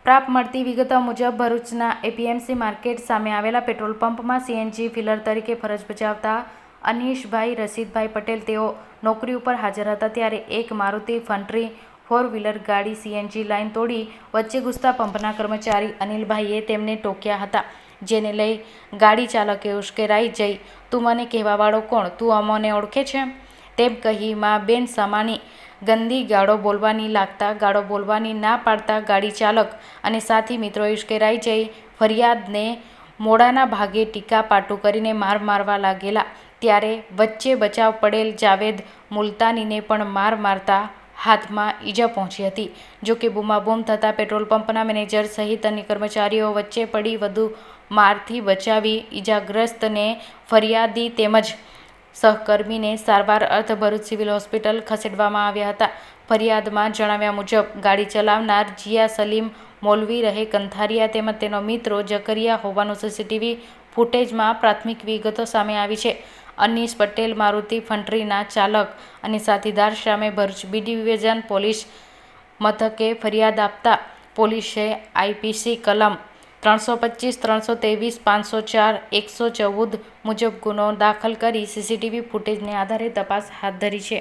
પ્રાપ્ત મળતી વિગતો મુજબ ભરૂચના એપીએમસી માર્કેટ સામે આવેલા પેટ્રોલ પંપમાં સીએનજી ફિલર તરીકે ફરજ બજાવતા અનીશભાઈ રશીદભાઈ પટેલ તેઓ નોકરી ઉપર હાજર હતા ત્યારે એક મારુતિ ફન્ટ્રી 4વ્હીલર ગાડી સીએનજી લાઇન તોડી વચ્ચે ઘૂસતા પંપના કર્મચારી અનિલભાઈએ તેમને ટોક્યા હતા, જેને લઈ ગાડી ચાલકે ઉશ્કેરાઈ જઈ તું મને કહેવાવાળો કોણ, તું અમોને ઓળખે છે તેમ કહી માં બેન સામાની ગંદી ગાળો બોલવાની લાગતા ગાળો બોલવાની ના પાડતા ગાડી ચાલક અને સાથી મિત્રો ઉશ્કેરાઈ જઈ ફરિયાદને મોડાના ભાગે ટીકા-પાટું કરીને માર મારવા લાગેલા ત્યારે વચ્ચે બચાવ પડેલ જાવેદ મુલતાનીને પણ માર મારતા હાથમાં ઈજા પહોંચી હતી. જોકે બૂમાબૂમ થતાં પેટ્રોલ પંપના મેનેજર સહિત અન્ય કર્મચારીઓ વચ્ચે પડી વધુ મારથી બચાવી ઈજાગ્રસ્તને ફરિયાદી તેમજ સહકર્મીને સારવાર અર્થ ભરૂચ સિવિલ હોસ્પિટલ ખસેડવામાં આવ્યા હતા. ફરિયાદમાં જણાવ્યા મુજબ ગાડી ચલાવનાર જિયા સલીમ મૌલવી રહે કંથારિયા તેમજ તેનો મિત્ર જકરિયા હોવાનું સીસીટીવી ફૂટેજમાં પ્રાથમિક વિગતો સામે આવી છે. અનીશ પટેલ મારુતિ ફન્ટ્રીના ચાલક અને સાથીદાર સામે ભરૂચ બી ડિવિઝન પોલીસ મથકે ફરિયાદ આપતા પોલીસે આઈપીસી કલમ 325, 323, 504, 114 મુજબ ગુનો દાખલ કરી સીસીટીવી ફૂટેજને આધારે તપાસ હાથ ધરી છે.